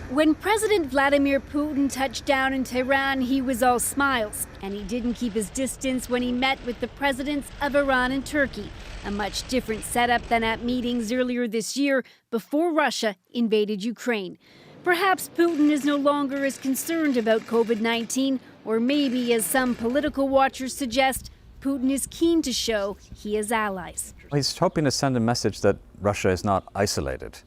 When President Vladimir Putin touched down in Tehran, he was all smiles. And he didn't keep his distance when he met with the presidents of Iran and Turkey. A much different setup than at meetings earlier this year before Russia invaded Ukraine. Perhaps Putin is no longer as concerned about COVID-19, or maybe, as some political watchers suggest, Putin is keen to show he has allies. He's hoping to send a message that Russia is not isolated,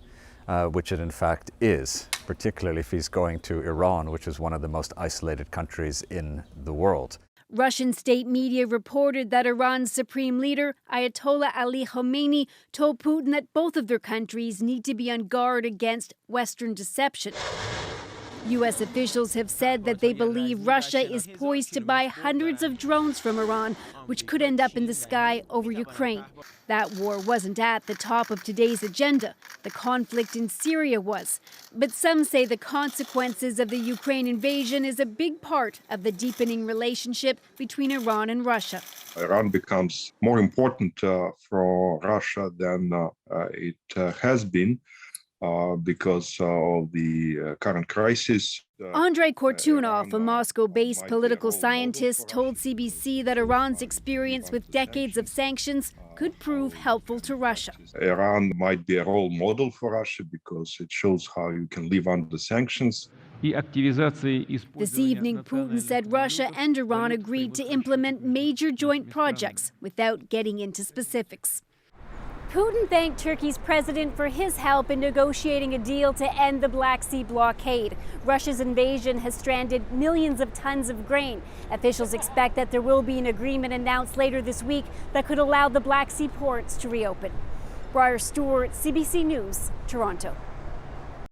which it in fact is, particularly if he's going to Iran, which is one of the most isolated countries in the world. Russian state media reported that Iran's supreme leader, Ayatollah Ali Khamenei, told Putin that both of their countries need to be on guard against Western deception. U.S. officials have said that they believe Russia is poised to buy hundreds of drones from Iran, which could end up in the sky over Ukraine. That war wasn't at the top of today's agenda. The conflict in Syria was. But some say the consequences of the Ukraine invasion is a big part of the deepening relationship between Iran and Russia. Iran becomes more important for Russia than it has been. Because of the current crisis. Andrei Kortunov, a Moscow-based political scientist, told CBC that Iran's experience with decades of sanctions could prove helpful to Russia. Iran might be a role model for Russia because it shows how you can live under sanctions. This evening, Putin said Russia and Iran agreed to implement major joint projects without getting into specifics. Putin thanked Turkey's president for his help in negotiating a deal to end the Black Sea blockade. Russia's invasion has stranded millions of tons of grain. Officials expect that there will be an agreement announced later this week that could allow the Black Sea ports to reopen. Briar Stewart, CBC News, Toronto.